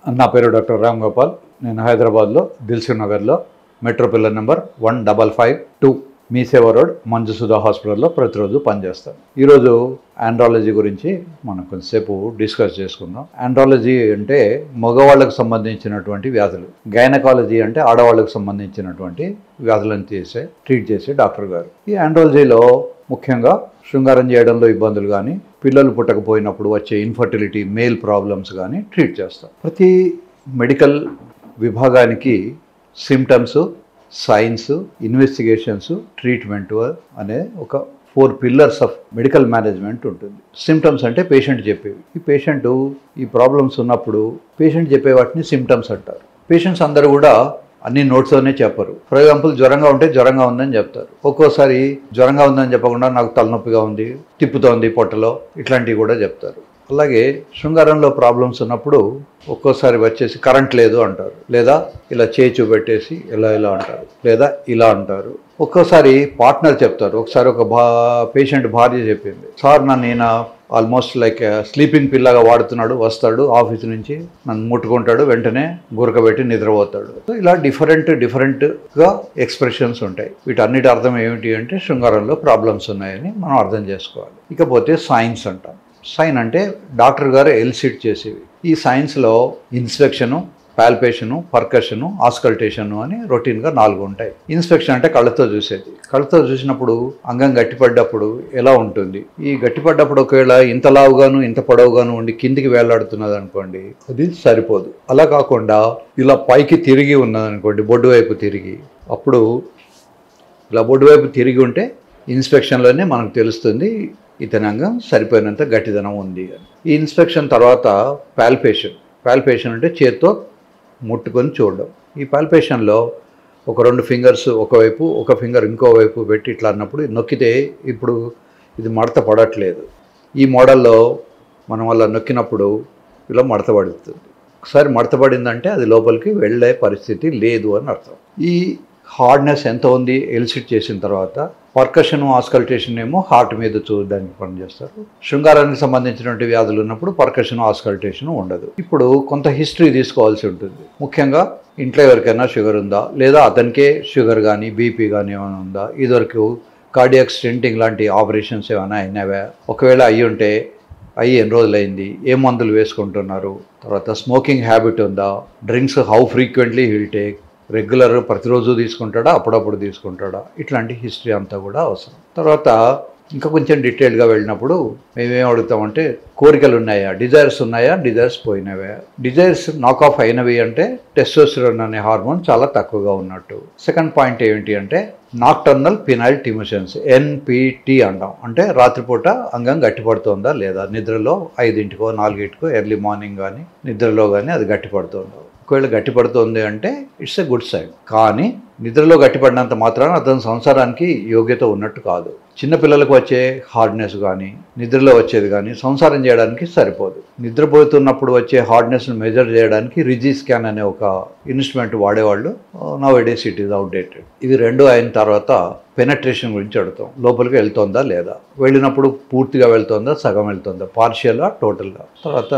నా పేరు డాక్టర్ రామ్ గోపాల్. నేను హైదరాబాద్లో దిల్సుఖ్ నగర్లో మెట్రో పిల్లర్ నెంబర్ 1552 మీ సేవా రోడ్ మంజుసుధా హాస్పిటల్లో ప్రతిరోజు పనిచేస్తాను. ఈరోజు ఆండ్రాలజీ గురించి మనం కొంచెంసేపు డిస్కస్ చేసుకుందాం. ఆండ్రాలజీ అంటే మగవాళ్ళకు సంబంధించినటువంటి వ్యాధులు, గైనకాలజీ అంటే ఆడవాళ్ళకు సంబంధించినటువంటి వ్యాధులను ట్రీట్ చేసే డాక్టర్ గారు. ఈ ఆండ్రాలజీలో ముఖ్యంగా శృంగారం చేయడంలో ఇబ్బందులు కానీ, పిల్లలు పుట్టకపోయినప్పుడు వచ్చే ఇన్ఫర్టిలిటీ, మేల్ ప్రాబ్లమ్స్ కానీ ట్రీట్ చేస్తాం. ప్రతి మెడికల్ విభాగానికి సిమ్టమ్స్, సైన్స్, ఇన్వెస్టిగేషన్స్, ట్రీట్మెంట్ అనే ఒక 4 పిల్లర్స్ ఆఫ్ మెడికల్ మేనేజ్మెంట్ ఉంటుంది. సిమ్టమ్స్ అంటే పేషెంట్ చెప్పేవి. ఈ పేషెంట్ ఈ ప్రాబ్లమ్స్ ఉన్నప్పుడు పేషెంట్ చెప్పే వాటిని సిమ్టమ్స్ అంటారు. పేషెంట్స్ అందరూ కూడా అన్ని నోట్స్తోనే చెప్పరు. ఫర్ ఎగ్జాంపుల్ జ్వరంగా ఉంటే జ్వరంగా ఉందని చెప్తారు. ఒక్కోసారి జ్వరంగా ఉందని చెప్పకుండా నాకు తలనొప్పిగా ఉంది, తిప్పుతోంది పొట్టలో, ఇట్లాంటివి కూడా చెప్తారు. అలాగే శృంగారంలో ప్రాబ్లమ్స్ ఉన్నప్పుడు ఒక్కోసారి వచ్చేసి కరెంట్ లేదు అంటారు, లేదా ఇలా చేయి చూపెట్టేసి ఇలా అంటారు, లేదా ఇలా అంటారు. ఒక్కోసారి పార్ట్నర్ చెప్తారు. ఒకసారి ఒక పేషెంట్ భార్య చెప్పింది, సార్ నన్ను ఈయన ఆల్మోస్ట్ లైక్ స్లీపింగ్ పిల్లగా వాడుతున్నాడు, వస్తాడు ఆఫీస్ నుంచి, నన్ను ముట్టుకుంటాడు, వెంటనే గురకబెట్టి నిద్రపోతాడు. సో ఇలా డిఫరెంట్గా ఎక్స్ప్రెషన్స్ ఉంటాయి. వీటన్నిటి అర్థం ఏమిటి అంటే శృంగారంలో ప్రాబ్లమ్స్ ఉన్నాయని మనం అర్థం చేసుకోవాలి. ఇకపోతే సైన్స్ అంటాం. సైన్ అంటే డాక్టర్ గారు ఎల్సిట్ చేసేవి. ఈ సైన్స్లో ఇన్స్పెక్షను, పాల్పేషను, పర్కషను, ఆస్కల్టేషను అని రొటీన్గా 4 ఉంటాయి. ఇన్స్పెక్షన్ అంటే కళ్ళతో చూసేది. కళ్ళతో చూసినప్పుడు అంగం గట్టిపడ్డప్పుడు ఎలా ఉంటుంది, ఈ గట్టిపడ్డప్పుడు ఒకవేళ ఇంత లావుగాను ఇంత పొడవుగాను ఉండి కిందికి వేలాడుతున్నది అనుకోండి, అది సరిపోదు. అలా కాకుండా ఇలా పైకి తిరిగి ఉన్నదనుకోండి, బొడ్డు వైపు తిరిగి, అప్పుడు ఇలా బొడ్డు వైపు తిరిగి ఉంటే ఇన్స్పెక్షన్లోనే మనకు తెలుస్తుంది ఇతని అంగం సరిపోయినంత గట్టిదనం ఉంది అని. ఈ ఇన్స్పెక్షన్ తర్వాత పాల్పేషన్ అంటే చేత్తో ముట్టుకొని చూడడం. ఈ పాల్పేషన్లో ఒక 2 ఫింగర్స్ ఒకవైపు, ఒక ఫింగర్ ఇంకోవైపు పెట్టి ఇట్లా అన్నప్పుడు నొక్కితే ఇప్పుడు ఇది మడత పడట్లేదు. ఈ మోడల్లో మనం అలా నొక్కినప్పుడు ఇలా మడత పడుతుంది. ఒకసారి మడత పడిందంటే అది లోపలికి వెళ్ళే పరిస్థితి లేదు అని అర్థం. ఈ హార్డ్నెస్ ఎంత ఉంది ఎల్సిట్ చేసిన తర్వాత పర్కషన్, ఆస్కల్టేషన్ ఏమో హార్ట్ మీద చూడడానికి పనిచేస్తారు. శృంగారానికి సంబంధించినటువంటి వ్యాధులు ఉన్నప్పుడు పర్కషన్, ఆస్కల్టేషన్ ఉండదు. ఇప్పుడు కొంత హిస్టరీ తీసుకోవాల్సి ఉంటుంది. ముఖ్యంగా ఇంట్లో ఎవరికైనా షుగర్ ఉందా, లేదా అతనికే షుగర్ కానీ బీపీ కానీ ఏమైనా ఉందా, ఇదివరకు కార్డియాక్ స్టెంటింగ్ లాంటి ఆపరేషన్స్ ఏమైనా అయినవా, ఒకవేళ అయ్యి ఉంటే అయ్యి ఎన్ని రోజులైంది, ఏ మందులు వేసుకుంటున్నారు, తర్వాత స్మోకింగ్ హ్యాబిట్ ఉందా, drinks how frequently he'll take, regular ప్రతిరోజు తీసుకుంటాడా, అప్పుడప్పుడు తీసుకుంటాడా, ఇట్లాంటి హిస్టరీ అంతా కూడా అవసరం. తర్వాత ఇంకా కొంచెం డీటెయిల్గా వెళ్ళినప్పుడు మేమేం అడుగుతామంటే కోరికలు ఉన్నాయా, డిజైర్స్ ఉన్నాయా, డిజైర్స్ పోయినవా. డిజైర్స్ నాక్ ఆఫ్ అయినవి అంటే టెస్టోస్టెరాన్ అనే హార్మోన్ చాలా తక్కువగా ఉన్నట్టు. సెకండ్ పాయింట్ ఏంటి అంటే నాక్టర్నల్ పినైల్ టిమ్యూషన్స్, NPT అంటాం. అంటే రాత్రిపూట అంగం గట్టిపడుతుందా లేదా, నిద్రలో 5ంటికో 4ంటికో ఎర్లీ మార్నింగ్ కానీ నిద్రలో కానీ అది గట్టిపడుతుందా. ఒకవేళ గట్టిపడుతుంది అంటే ఇట్స్ ఎ గుడ్ సైన్. కానీ నిద్రలో గట్టిపడినంత మాత్రాన అతని సంసారానికి యోగ్యత ఉన్నట్టు కాదు. చిన్నపిల్లలకు వచ్చే హార్డ్నెస్ కానీ నిద్రలో వచ్చేది కానీ సంసారం చేయడానికి సరిపోదు. నిద్రపోతున్నప్పుడు వచ్చే హార్డ్నెస్ను మెజర్ చేయడానికి రిజీ స్కాన్ అనే ఒక ఇన్స్ట్రుమెంట్ వాడేవాళ్ళు. నౌ-ఎ-డేస్ ఇట్ ఈస్ అవుట్డేటెడ్. ఇవి 2 అయిన తర్వాత పెనట్రేషన్ గురించి అడుగుతాం. లోపలికి వెళ్తుందా లేదా, వెళ్ళినప్పుడు పూర్తిగా వెళ్తుందా, సగం వెళ్తుందా, పార్షియల్గా, టోటల్గా. తర్వాత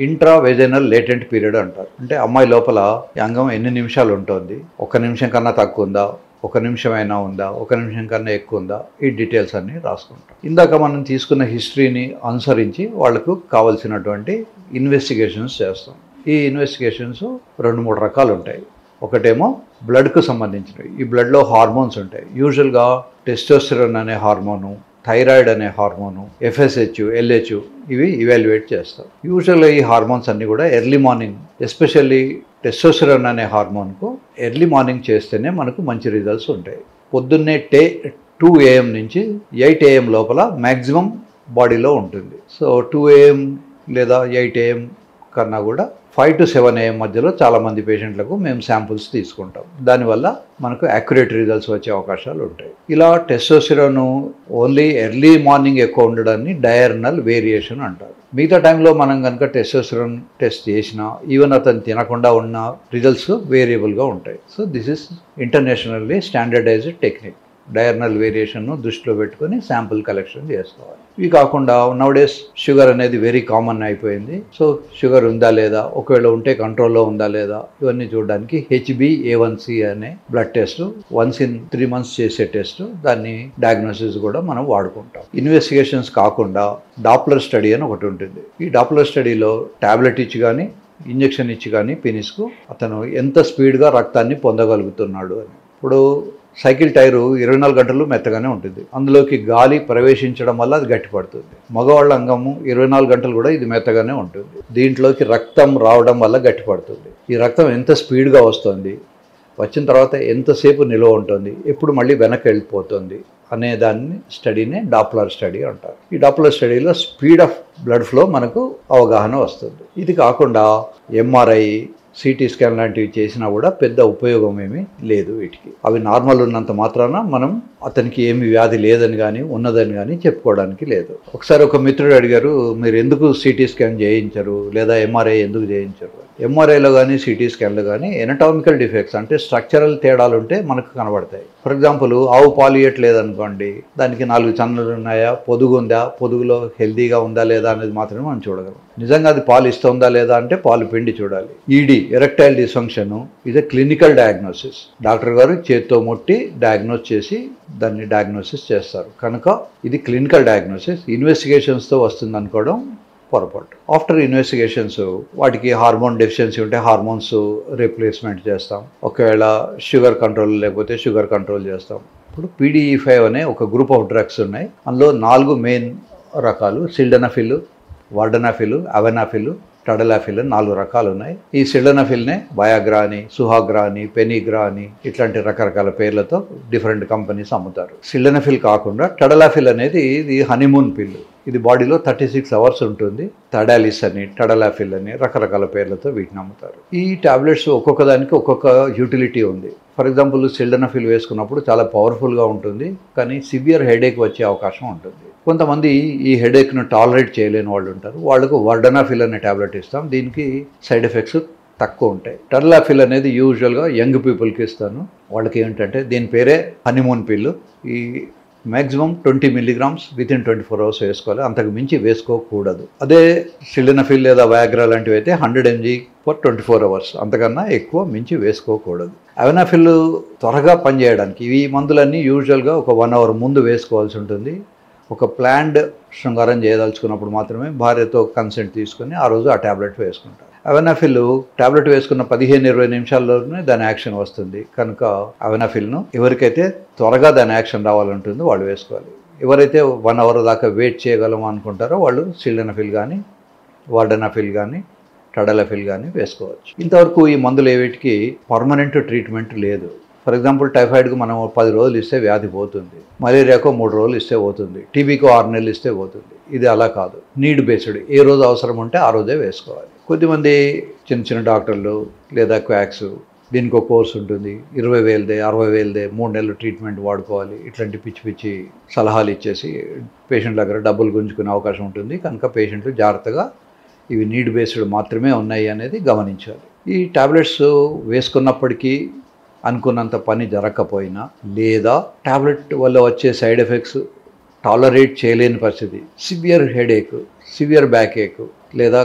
ఇంట్రావెజైనల్ లేటెంట్ పీరియడ్ అంటారు. అంటే అమ్మాయి లోపల అంగం ఎన్ని నిమిషాలు ఉంటుంది, 1 నిమిషం కన్నా తక్కువ ఉందా, 1 నిమిషమైనా ఉందా, 1 నిమిషం కన్నా ఎక్కువ ఉందా, ఈ డీటెయిల్స్ అన్నీ రాసుకుంటాం. ఇందాక మనం తీసుకున్న హిస్టరీని అనుసరించి వాళ్లకు కావలసినటువంటి ఇన్వెస్టిగేషన్స్ చేస్తాం. ఈ ఇన్వెస్టిగేషన్స్ 2-3 రకాలు ఉంటాయి. ఒకటేమో బ్లడ్కు సంబంధించినవి. ఈ బ్లడ్లో హార్మోన్స్ ఉంటాయి. యూజువల్గా టెస్టోస్టెరాన్ అనే హార్మోను, థైరాయిడ్ అనే హార్మోను, FSH, LH ఇవి ఇవాల్యుయేట్ చేస్తాం. యూజువల్గా ఈ హార్మోన్స్ అన్నీ కూడా ఎర్లీ మార్నింగ్, ఎస్పెషల్లీ టెస్టోస్టెరాన్ అనే హార్మోన్కు ఎర్లీ మార్నింగ్ చేస్తేనే మనకు మంచి రిజల్ట్స్ ఉంటాయి. పొద్దున్నే 2 AM నుంచి 8 AM లోపల మ్యాక్సిమం బాడీలో ఉంటుంది. సో 2 AM లేదా 8 AM కన్నా కూడా 5 to 7 AM మధ్యలో చాలామంది పేషెంట్లకు మేము శాంపుల్స్ తీసుకుంటాం. దానివల్ల మనకు యాక్యురేట్ రిజల్ట్స్ వచ్చే అవకాశాలు ఉంటాయి. ఇలా టెస్టోస్టెరాన్ ఓన్లీ ఎర్లీ మార్నింగ్ ఎక్కువ ఉండడాన్ని డయర్నల్ వేరియేషన్ అంటారు. మిగతా టైంలో మనం కనుక టెస్టోస్టెరాన్ టెస్ట్ చేసినా ఈవెన్ అతను తినకుండా ఉన్న రిజల్ట్స్ వేరియబుల్గా ఉంటాయి. So this is internationally standardised technique. Diurnal వేరియేషన్ను దృష్టిలో పెట్టుకొని శాంపుల్ కలెక్షన్ చేసుకోవాలి. ఇవి కాకుండా నౌడేస్ షుగర్ అనేది వెరీ కామన్ అయిపోయింది. సో షుగర్ ఉందా లేదా, ఒకవేళ ఉంటే కంట్రోల్లో ఉందా లేదా, ఇవన్నీ చూడడానికి HbA1c అనే blood test once in 3 months చేసే టెస్ట్, దాన్ని డయాగ్నోసిస్ కూడా మనం వాడుకుంటాం. ఇన్వెస్టిగేషన్స్ కాకుండా డాప్లర్ స్టడీ అని ఒకటి ఉంటుంది. ఈ డాప్లర్ స్టడీలో టాబ్లెట్ ఇచ్చి కానీ ఇంజెక్షన్ ఇచ్చి కానీ పెనిస్కు అతను ఎంత స్పీడ్గా రక్తాన్ని పొందగలుగుతున్నాడు అని. ఇప్పుడు సైకిల్ టైరు 24 గంటలు మెత్తగానే ఉంటుంది, అందులోకి గాలి ప్రవేశించడం వల్ల అది గట్టిపడుతుంది. మగవాళ్ళ అంగము 24 గంటలు కూడా ఇది మెత్తగానే ఉంటుంది, దీంట్లోకి రక్తం రావడం వల్ల గట్టిపడుతుంది. ఈ రక్తం ఎంత స్పీడ్గా వస్తుంది, వచ్చిన తర్వాత ఎంతసేపు నిల్వ ఉంటుంది, ఎప్పుడు మళ్ళీ వెనక్కి వెళ్ళిపోతుంది అనే దాన్ని స్టడీనే డాప్లర్ స్టడీ అంటారు. ఈ డాప్లర్ స్టడీలో స్పీడ్ ఆఫ్ బ్లడ్ ఫ్లో మనకు అవగాహన వస్తుంది. ఇది కాకుండా MRI, CT స్కాన్ లాంటివి చేసినా కూడా పెద్ద ఉపయోగం ఏమీ లేదు వీటికి. అవి నార్మల్ ఉన్నంత మాత్రాన మనం అతనికి ఏమి వ్యాధి లేదని కానీ ఉన్నదని కానీ చెప్పుకోవడానికి లేదు. ఒకసారి ఒక మిత్రుడు అడిగారు, మీరు ఎందుకు CT స్కాన్ చేయించరు లేదా MRI ఎందుకు చేయించరు? MRIలో కానీ CT స్కాన్లో కానీ ఎనటామికల్ డిఫెక్ట్స్ అంటే స్ట్రక్చరల్ తేడాలు ఉంటే మనకు కనబడతాయి. ఫర్ ఎగ్జాంపుల్, ఆవు పాలు ఇవ్వట్లేదనుకోండి, దానికి 4 చన్నలు ఉన్నాయా, పొదుగు ఉందా, పొదుగులో హెల్తీగా ఉందా లేదా అనేది మాత్రమే మనం చూడగలం. నిజంగా అది పాలు ఇస్తుందా లేదా అంటే పాలు పిండి చూడాలి. ED ఎరెక్టైల్ డిస్ఫంక్షన్ ఇది క్లినికల్ డయాగ్నోసిస్. డాక్టర్ గారు చేత్తో ముట్టి డయాగ్నోస్ చేసి దాన్ని డయాగ్నోసిస్ చేస్తారు, కనుక ఇది క్లినికల్ డయాగ్నోసిస్. ఇన్వెస్టిగేషన్స్తో వస్తుంది అనుకోవడం పొరపాటు. ఆఫ్టర్ ఇన్వెస్టిగేషన్స్ వాటికి హార్మోన్ డెఫిషియన్సీ ఉంటే హార్మోన్స్ రీప్లేస్మెంట్ చేస్తాం, ఒకవేళ షుగర్ కంట్రోల్ లేకపోతే షుగర్ కంట్రోల్ చేస్తాం. ఇప్పుడు PDE5 అనే ఒక గ్రూప్ ఆఫ్ డ్రగ్స్ ఉన్నాయి, అందులో 4 మెయిన్ రకాలు: సిల్డనాఫిల్, వార్డనాఫిల్, అవెనాఫిల్, టడలాఫిల్ అని 4 రకాలు ఉన్నాయి. ఈ సిల్డనాఫిల్నే వయాగ్రా అని, సుహాగ్రా అని, పెనిగ్రా అని ఇట్లాంటి రకరకాల పేర్లతో డిఫరెంట్ కంపెనీస్ అమ్ముతారు. సిల్డనాఫిల్ కాకుండా టడలాఫిల్ అనేది ఇది హనీమూన్ పిల్లు, ఇది బాడీలో 36 hours ఉంటుంది. టడాలిస్ అని, టడలాఫిల్ అని రకరకాల పేర్లతో వీటిని అమ్ముతారు. ఈ టాబ్లెట్స్ ఒక్కొక్క దానికి ఒక్కొక్క యూటిలిటీ ఉంది. ఫర్ ఎగ్జాంపుల్, సిల్డనాఫిల్ వేసుకున్నప్పుడు చాలా పవర్ఫుల్గా ఉంటుంది, కానీ సివియర్ హెడేక్ వచ్చే అవకాశం ఉంటుంది. కొంతమంది ఈ హెడేక్ను టాలరేట్ చేయలేని వాళ్ళు ఉంటారు, వాళ్ళకు వార్డనాఫిల్ అనే టాబ్లెట్ ఇస్తాం, దీనికి సైడ్ ఎఫెక్ట్స్ తక్కువ ఉంటాయి. టడలాఫిల్ అనేది యూజువల్గా యంగ్ పీపుల్కి ఇస్తాను, వాళ్ళకి ఏంటంటే దీని పేరే హనీమూన్ పిల్లు. ఈ మ్యాక్సిమం 20 mg వితిన్ 24 hours వేసుకోవాలి, అంతకు మించి వేసుకోకూడదు. అదే సిల్డనాఫిల్ లేదా వయాగ్రా లాంటివి అయితే 100 mg ఫర్ 24 hours, అంతకన్నా ఎక్కువ మించి వేసుకోకూడదు. అవెనాఫిల్ త్వరగా పనిచేయడానికి ఈ మందులన్నీ యూజువల్గా ఒక 1 hour ముందు వేసుకోవాల్సి ఉంటుంది. ఒక ప్లాన్డ్ శృంగారం చేయదలుచుకున్నప్పుడు మాత్రమే భార్యతో కన్సెంట్ తీసుకుని ఆ రోజు ఆ ట్యాబ్లెట్ వేసుకుంటారు. అవెనాఫిల్ ట్యాబ్లెట్ వేసుకున్న 15-20 నిమిషాల్లోనే దాని యాక్షన్ వస్తుంది, కనుక అవెనాఫిల్ను ఎవరికైతే త్వరగా దాని యాక్షన్ రావాలంటుందో వాళ్ళు వేసుకోవాలి. ఎవరైతే 1 hour దాకా వెయిట్ చేయగలము అనుకుంటారో వాళ్ళు సిల్డనాఫిల్ కానీ, వార్డనాఫిల్ కానీ, టడలాఫిల్ కానీ వేసుకోవచ్చు. ఇంతవరకు ఈ మందులు ఏవిటికి పర్మనెంట్ ట్రీట్మెంట్ లేదు. ఫర్ ఎగ్జాంపుల్, టైఫాయిడ్కు మనం 10 రోజులు ఇస్తే వ్యాధి పోతుంది, మలేరియాకు 3 రోజులు ఇస్తే పోతుంది, టీబీకు 6 నెలలు ఇస్తే పోతుంది. ఇది అలా కాదు, నీడ్ బేస్డ్, ఏ రోజు అవసరం ఉంటే ఆ రోజే వేసుకోవాలి. కొద్దిమంది చిన్న డాక్టర్లు లేదా క్వాక్స్, దీనికి ఒక కోర్స్ ఉంటుంది, 20,000దే 60,000దే 3 నెలలు ట్రీట్మెంట్ వాడుకోవాలి, ఇట్లాంటి పిచ్చి పిచ్చి సలహాలు ఇచ్చేసి పేషెంట్ దగ్గర డబ్బులు గుంజుకునే అవకాశం ఉంటుంది. కనుక పేషెంట్లు జాగ్రత్తగా ఇవి నీడ్ బేస్డ్ మాత్రమే ఉన్నాయి అనేది గమనించాలి. ఈ టాబ్లెట్స్ వేసుకున్నప్పటికీ అనుకున్నంత పని జరగకపోయినా, లేదా టాబ్లెట్ వల్ల వచ్చే సైడ్ ఎఫెక్ట్స్ టాలరేట్ చేయలేని పరిస్థితి, సివియర్ హెడేక్, సివియర్ బ్యాక్ ఏక్, లేదా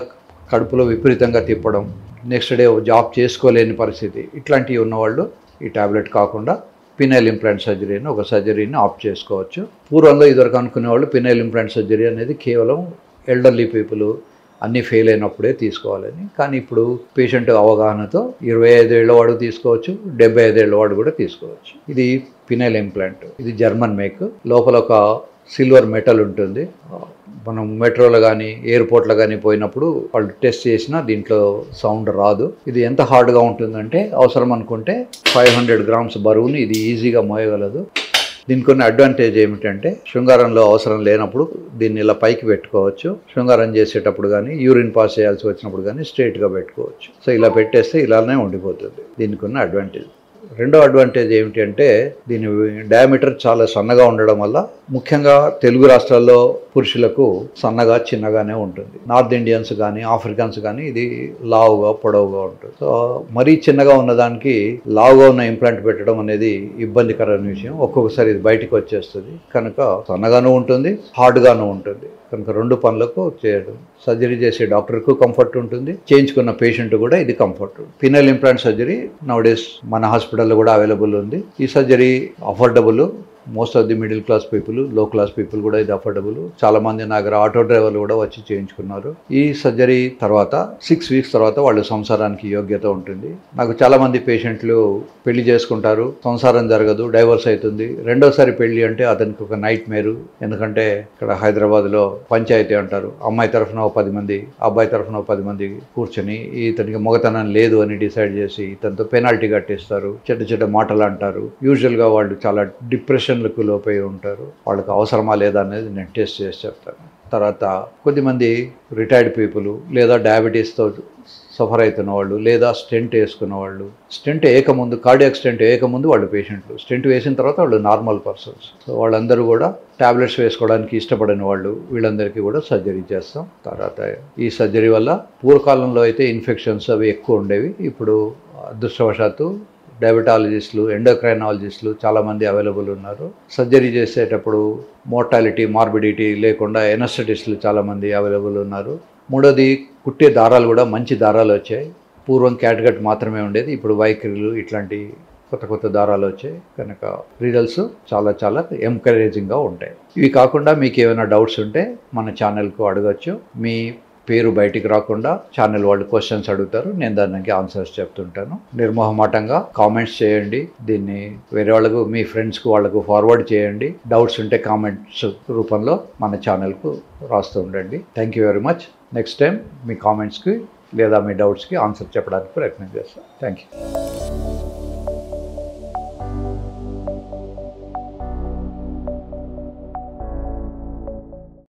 కడుపులో విపరీతంగా తిప్పడం, నెక్స్ట్ డే జాబ్ చేసుకోలేని పరిస్థితి, ఇట్లాంటివి ఉన్నవాళ్ళు ఈ టాబ్లెట్ కాకుండా పినైల్ ఇంప్లాంట్ సర్జరీ అని ఒక సర్జరీని ఆప్ట్ చేసుకోవచ్చు. పూర్వంలో ఇదివరకు అనుకునేవాళ్ళు పినైల్ ఇంప్లాంట్ సర్జరీ అనేది కేవలం ఎల్డర్లీ పీపుల్ అన్నీ ఫెయిల్ అయినప్పుడే తీసుకోవాలని, కానీ ఇప్పుడు పేషెంట్ అవగాహనతో 25 ఏళ్ల వాడు తీసుకోవచ్చు, 75 ఏళ్ల వాడు కూడా తీసుకోవచ్చు. ఇది పినైల్ ఇంప్లాంట్, ఇది జర్మన్ మేక్. లోపల ఒక సిల్వర్ మెటల్ ఉంటుంది. మనం మెట్రోలో కానీ ఎయిర్పోర్ట్లో కానీ పోయినప్పుడు వాళ్ళు టెస్ట్ చేసినా దీంట్లో సౌండ్ రాదు. ఇది ఎంత హార్డ్గా ఉంటుందంటే అవసరం అనుకుంటే 500 grams బరువుని ఇది ఈజీగా మోయగలదు. దీనికి కొన్ని అడ్వాంటేజ్ ఏమిటంటే, శృంగారంలో అవసరం లేనప్పుడు దీన్ని ఇలా పైకి పెట్టుకోవచ్చు, శృంగారం చేసేటప్పుడు కానీ యూరిన్ పాస్ చేయాల్సి వచ్చినప్పుడు కానీ స్ట్రైట్గా పెట్టుకోవచ్చు. సో ఇలా పెట్టేస్తే ఇలానే ఉండిపోతుంది. దీనికి ఉన్న అడ్వాంటేజ్. రెండో అడ్వాంటేజ్ ఏమిటి అంటే దీని డయామీటర్ చాలా సన్నగా ఉండడం వల్ల ముఖ్యంగా తెలుగు రాష్ట్రాల్లో పురుషులకు సన్నగా చిన్నగానే ఉంటుంది. నార్త్ ఇండియన్స్ కానీ ఆఫ్రికన్స్ కానీ ఇది లావుగా పొడవుగా ఉంటుంది. సో మరీ చిన్నగా ఉన్నదానికి లావుగా ఉన్న ఇంప్లాంట్ పెట్టడం అనేది ఇబ్బందికరమైన విషయం. ఒక్కొక్కసారి ఇది బయటకు వచ్చేస్తుంది కనుక సన్నగానూ ఉంటుంది, హార్డ్గానూ ఉంటుంది. కనుక రెండు పనులకు చేయడం, సర్జరీ చేసే డాక్టర్కు కంఫర్ట్ ఉంటుంది, చేయించుకున్న పేషెంట్ కూడా ఇది కంఫర్ట్. పినల్ ఇంప్లాంట్ సర్జరీ నౌడేస్ మన హాస్పిటల్లో కూడా అవైలబుల్ ఉంది. ఈ surgery affordable. Most of the middle class people, లో క్లాస్ పీపుల్ కూడా ఇది అఫోర్డబుల్. చాలా మంది నా దగ్గర ఆటో డ్రైవర్లు కూడా వచ్చి చేయించుకున్నారు. ఈ సర్జరీ తర్వాత 6 వీక్స్ తర్వాత వాళ్ళు సంసారానికి యోగ్యత ఉంటుంది. నాకు చాలా మంది పేషెంట్లు పెళ్లి చేసుకుంటారు, సంసారం జరగదు, డైవర్స్ అవుతుంది. రెండోసారి పెళ్లి అంటే అతనికి ఒక నైట్ మేరు. ఎందుకంటే ఇక్కడ హైదరాబాద్లో పంచాయతీ అంటారు. అమ్మాయి తరఫున 10 మంది, అబ్బాయి తరఫున 10 మంది కూర్చొని ఇతనికి మొగతనం లేదు అని డిసైడ్ చేసి ఇతనితో పెనాల్టీ కట్టిస్తారు, చెడ్డ చెడ్డ మాటలు అంటారు. యూజువల్గా వాళ్ళు చాలా డిప్రెషన్లకు లోపై ఉంటారు. వాళ్ళకి అవసరమా లేదా అనేది నేను టెస్ట్ చేసి చెప్తాను. తర్వాత కొద్దిమంది రిటైర్డ్ పీపుల్ లేదా డయాబెటీస్తో సఫర్ అవుతున్న వాళ్ళు లేదా స్టెంట్ వేసుకున్న వాళ్ళు, స్టెంట్ వేయకముందు, కార్డియాక్ స్టెంట్ వేయకముందు వాళ్ళు పేషెంట్లు, స్టెంట్ వేసిన తర్వాత వాళ్ళు నార్మల్ పర్సన్స్. సో వాళ్ళందరూ కూడా టాబ్లెట్స్ వేసుకోవడానికి ఇష్టపడిన వాళ్ళు, వీళ్ళందరికీ కూడా సర్జరీ చేస్తాం. తర్వాత ఈ సర్జరీ వల్ల పూర్వకాలంలో అయితే ఇన్ఫెక్షన్స్ అవి ఎక్కువ ఉండేవి. ఇప్పుడు అదృష్టవశాత్తు డయాబెటాలజిస్టులు, ఎండోక్రైనాలజిస్టులు చాలామంది అవైలబుల్ ఉన్నారు. సర్జరీ చేసేటప్పుడు మోర్టాలిటీ, మార్బిడిటీ లేకుండా ఎనస్థెటిస్టులు చాలామంది అవైలబుల్ ఉన్నారు. మూడోది కుట్టే దారాలు కూడా మంచి దారాలు వచ్చాయి. పూర్వం క్యాట్గట్ మాత్రమే ఉండేది, ఇప్పుడు వైఖరిలు ఇట్లాంటి కొత్త కొత్త దారాలు వచ్చాయి. కనుక రిజల్ట్స్ చాలా చాలా ఎంకరేజింగ్గా ఉంటాయి. ఇవి కాకుండా మీకు ఏమైనా డౌట్స్ ఉంటే మన ఛానల్కు అడగచ్చు. మీ పేరు బయటికి రాకుండా ఛానల్ వాళ్ళు క్వశ్చన్స్ అడుగుతారు, నేను దానికి ఆన్సర్స్ చెప్తుంటాను. నిర్మోహమాటంగా కామెంట్స్ చేయండి. దీన్ని వేరే వాళ్ళకు, మీ ఫ్రెండ్స్కి వాళ్ళకు ఫార్వర్డ్ చేయండి. డౌట్స్ ఉంటే కామెంట్స్ రూపంలో మన ఛానల్కు రాస్తూ ఉండండి. Thank you very much. Next time మీ కామెంట్స్కి లేదా మీ డౌట్స్కి ఆన్సర్ చెప్పడానికి ప్రయత్నం చేస్తాను. Thank you.